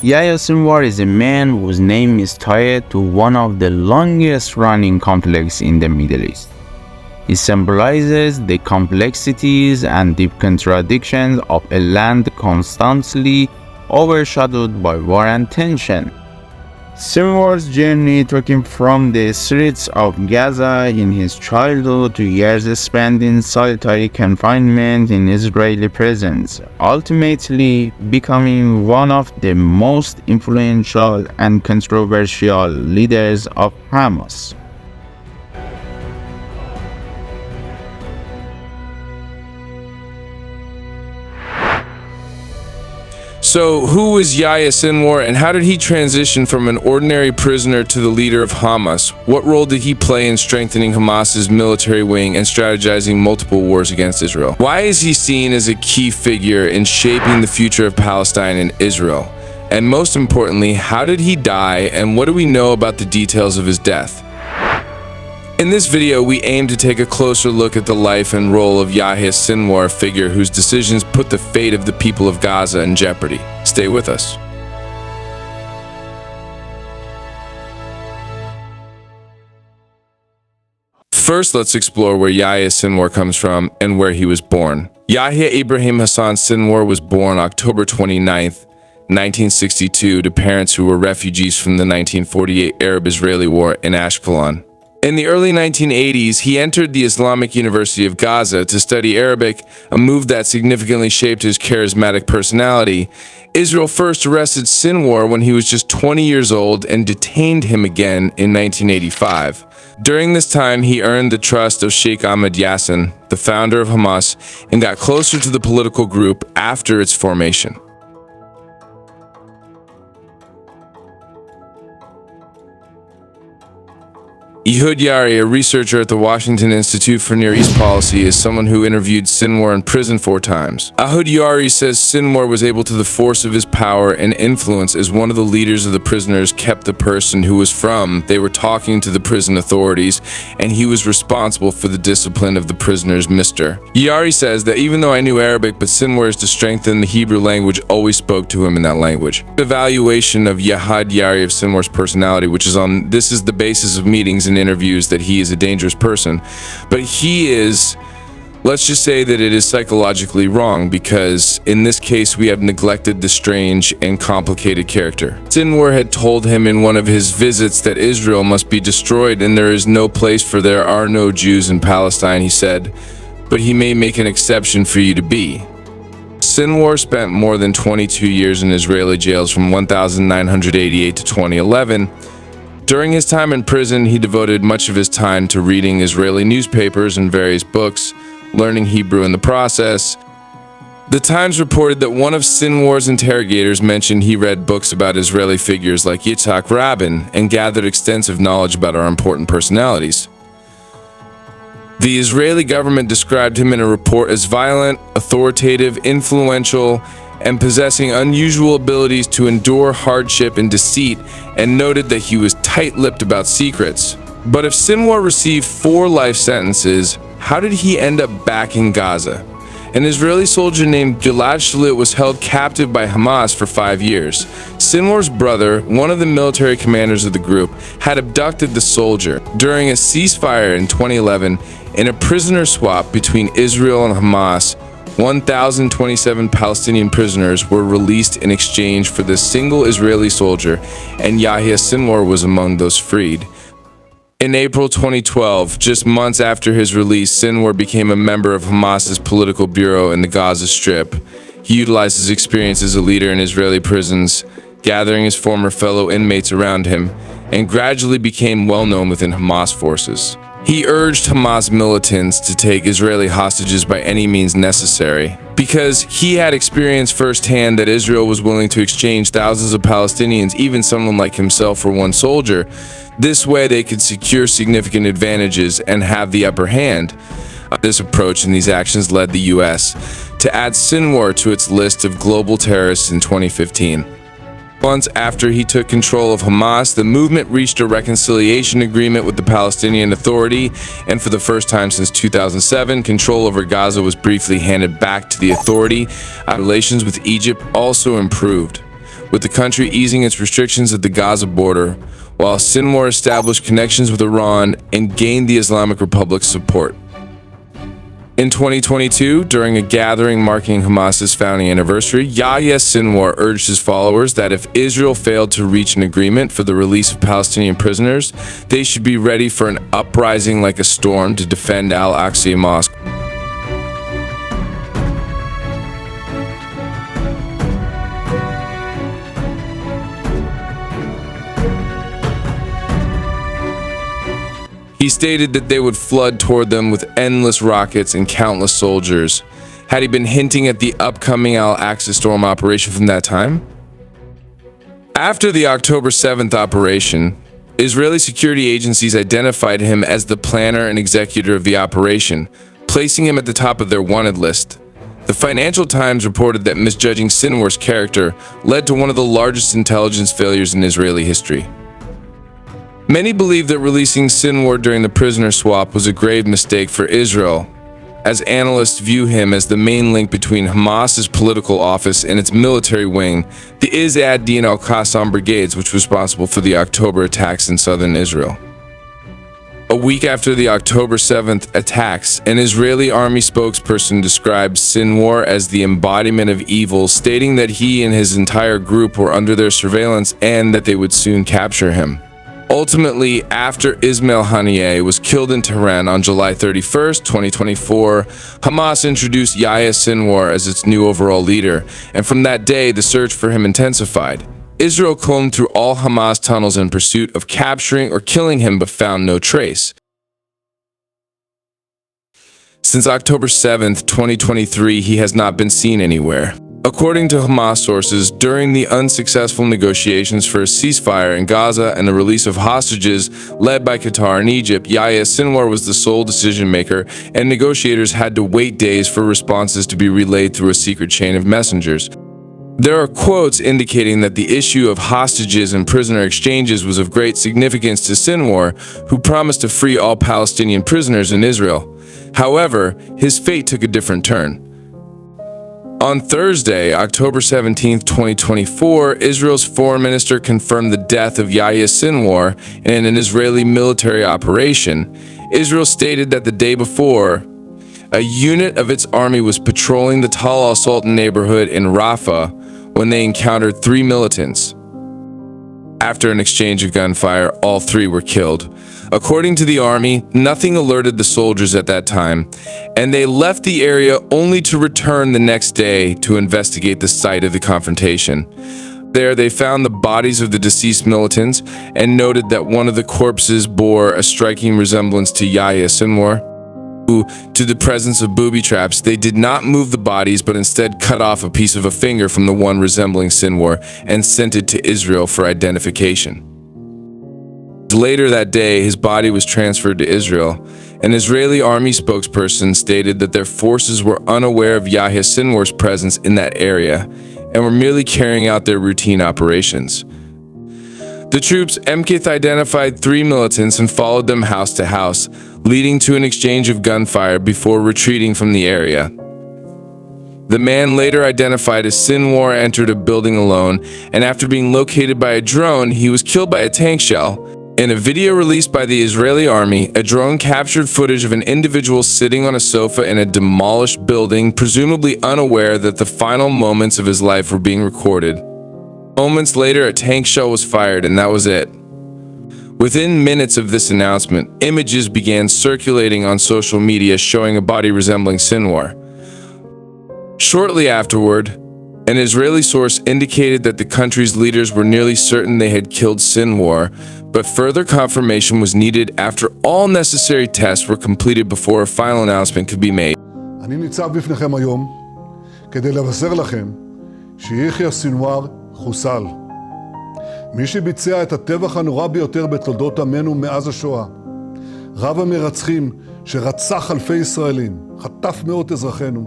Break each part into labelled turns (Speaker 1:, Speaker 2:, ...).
Speaker 1: Yahya Sinwar is a man whose name is tied to one of the longest running conflicts in the Middle East. It symbolizes the complexities and deep contradictions of a land constantly overshadowed by war and tension. Sinwar's journey took him from the streets of Gaza in his childhood to years spent in solitary confinement in Israeli prisons, ultimately becoming one of the most influential and controversial leaders of Hamas.
Speaker 2: So, who was Yahya Sinwar, and how did he transition from an ordinary prisoner to the leader of Hamas? What role did he play in strengthening Hamas's military wing and strategizing multiple wars against Israel? Why is he seen as a key figure in shaping the future of Palestine and Israel? And most importantly, how did he die, and what do we know about the details of his death? In this video, we aim to take a closer look at the life and role of Yahya Sinwar, a figure whose decisions put the fate of the people of Gaza in jeopardy. Stay with us. First, let's explore where Yahya Sinwar comes from and where he was born. Yahya Ibrahim Hassan Sinwar was born October 29th, 1962, to parents who were refugees from the 1948 Arab-Israeli War in Ashkelon. In the early 1980s, he entered the Islamic University of Gaza to study Arabic, a move that significantly shaped his charismatic personality. Israel first arrested Sinwar when he was just 20 years old and detained him again in 1985. During this time, he earned the trust of Sheikh Ahmed Yassin, the founder of Hamas, and got closer to the political group after its formation. Ehud Yari, a researcher at the Washington Institute for Near East Policy, is someone who interviewed Sinwar in prison 4 times. Ehud Yari says Sinwar was able to the force of his power and influence as one of the leaders of the prisoners kept the person who was from. They were talking to the prison authorities, and he was responsible for the discipline of the prisoners, Mr. Yari says that even though I knew Arabic, but Sinwar's to strengthen the Hebrew language always spoke to him in that language. The evaluation of Ehud Yari of Sinwar's personality, this is the basis of meetings and interviews, that he is a dangerous person, but he is, let's just say that it is psychologically wrong, because in this case we have neglected the strange and complicated character. Sinwar had told him in one of his visits that Israel must be destroyed and there is no place for there are no Jews in Palestine, he said, but he may make an exception for you to be. Sinwar spent more than 22 years in Israeli jails from 1988 to 2011. During his time in prison, he devoted much of his time to reading Israeli newspapers and various books, learning Hebrew in the process. The Times reported that one of Sinwar's interrogators mentioned he read books about Israeli figures like Yitzhak Rabin and gathered extensive knowledge about our important personalities. The Israeli government described him in a report as violent, authoritative, influential, and possessing unusual abilities to endure hardship and deceit, and noted that he was tight-lipped about secrets. But if Sinwar received 4 life sentences, how did he end up back in Gaza? An Israeli soldier named Gilad Shalit was held captive by Hamas for 5 years. Sinwar's brother, one of the military commanders of the group, had abducted the soldier. During a ceasefire in 2011, in a prisoner swap between Israel and Hamas, 1,027 Palestinian prisoners were released in exchange for this single Israeli soldier, and Yahya Sinwar was among those freed. In April 2012, just months after his release, Sinwar became a member of Hamas's political bureau in the Gaza Strip. He utilized his experience as a leader in Israeli prisons, gathering his former fellow inmates around him, and gradually became well known within Hamas forces. He urged Hamas militants to take Israeli hostages by any means necessary, because he had experienced firsthand that Israel was willing to exchange thousands of Palestinians, even someone like himself, for one soldier. This way they could secure significant advantages and have the upper hand. This approach and these actions led the U.S. to add Sinwar to its list of global terrorists in 2015. Months after he took control of Hamas, the movement reached a reconciliation agreement with the Palestinian Authority, and for the first time since 2007, control over Gaza was briefly handed back to the Authority. Relations with Egypt also improved. with the country easing its restrictions at the Gaza border, while Sinwar established connections with Iran and gained the Islamic Republic's support. In 2022, during a gathering marking Hamas's founding anniversary, Yahya Sinwar urged his followers that if Israel failed to reach an agreement for the release of Palestinian prisoners, they should be ready for an uprising like a storm to defend Al-Aqsa Mosque. He stated that they would flood toward them with endless rockets and countless soldiers. Had he been hinting at the upcoming Al-Aqsa storm operation from that time? After the October 7th operation, Israeli security agencies identified him as the planner and executor of the operation, placing him at the top of their wanted list. The Financial Times reported that misjudging Sinwar's character led to one of the largest intelligence failures in Israeli history. Many believe that releasing Sinwar during the prisoner swap was a grave mistake for Israel, as analysts view him as the main link between Hamas's political office and its military wing, the Izz ad-Din al-Qassam brigades, which was responsible for the October attacks in southern Israel. A week after the October 7th attacks, an Israeli army spokesperson described Sinwar as the embodiment of evil, stating that he and his entire group were under their surveillance and that they would soon capture him. Ultimately, after Ismail Haniyeh was killed in Tehran on July 31st, 2024, Hamas introduced Yahya Sinwar as its new overall leader, and from that day, the search for him intensified. Israel combed through all Hamas tunnels in pursuit of capturing or killing him, but found no trace. Since October 7th, 2023, he has not been seen anywhere. According to Hamas sources, during the unsuccessful negotiations for a ceasefire in Gaza and the release of hostages led by Qatar and Egypt, Yahya Sinwar was the sole decision-maker, and negotiators had to wait days for responses to be relayed through a secret chain of messengers. There are quotes indicating that the issue of hostages and prisoner exchanges was of great significance to Sinwar, who promised to free all Palestinian prisoners in Israel. However, his fate took a different turn. On Thursday, October 17, 2024, Israel's foreign minister confirmed the death of Yahya Sinwar in an Israeli military operation. Israel stated that the day before, a unit of its army was patrolling the Tal al-Sultan neighborhood in Rafah when they encountered 3 militants. After an exchange of gunfire, all 3 were killed. According to the army, nothing alerted the soldiers at that time, and they left the area only to return the next day to investigate the site of the confrontation. There, they found the bodies of the deceased militants and noted that one of the corpses bore a striking resemblance to Yahya Sinwar. Due to the presence of booby traps, they did not move the bodies, but instead cut off a piece of a finger from the one resembling Sinwar and sent it to Israel for identification. Later that day, his body was transferred to Israel. An Israeli army spokesperson stated that their forces were unaware of Yahya Sinwar's presence in that area and were merely carrying out their routine operations. The troops MKith identified 3 militants and followed them house to house, leading to an exchange of gunfire before retreating from the area. The man, later identified as Sinwar, entered a building alone, and after being located by a drone, he was killed by a tank shell. In a video released by the Israeli army, a drone captured footage of an individual sitting on a sofa in a demolished building, presumably unaware that the final moments of his life were being recorded. Moments later, a tank shell was fired, and that was it. Within minutes of this announcement, images began circulating on social media showing a body resembling Sinwar. Shortly afterward, an Israeli source indicated that the country's leaders were nearly certain they had killed Sinwar, but further confirmation was needed after all necessary tests were completed before a final announcement could be made.
Speaker 3: אני ניצב בפניכם היום כדי לבשר לכם שיחיא סנוואר חוסל. מי שביצע את הטבח הנורא ביותר בתולדות עמנו מאז השואה. רב המרצחים שרצח אלפי ישראלים, חטף מאות אזרחינו,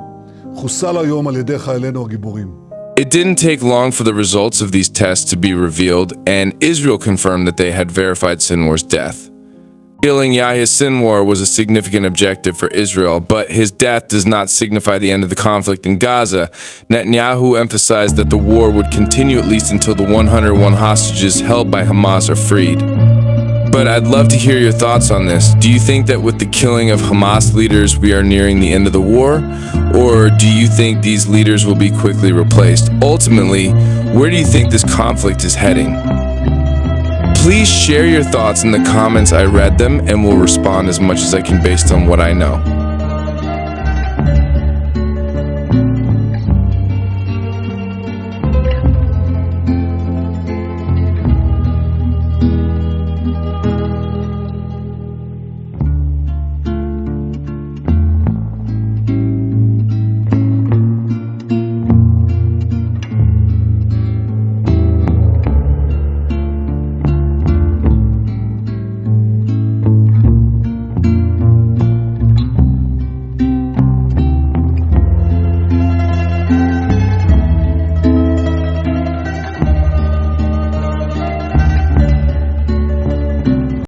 Speaker 3: חוסל היום על ידי חיילינו הגיבורים.
Speaker 2: It didn't take long for the results of these tests to be revealed, and Israel confirmed that they had verified Sinwar's death. Killing Yahya Sinwar was a significant objective for Israel, but his death does not signify the end of the conflict in Gaza. Netanyahu emphasized that the war would continue at least until the 101 hostages held by Hamas are freed. But I'd love to hear your thoughts on this. Do you think that with the killing of Hamas leaders, we are nearing the end of the war? Or do you think these leaders will be quickly replaced? Ultimately, where do you think this conflict is heading? Please share your thoughts in the comments. I read them and will respond as much as I can based on what I know.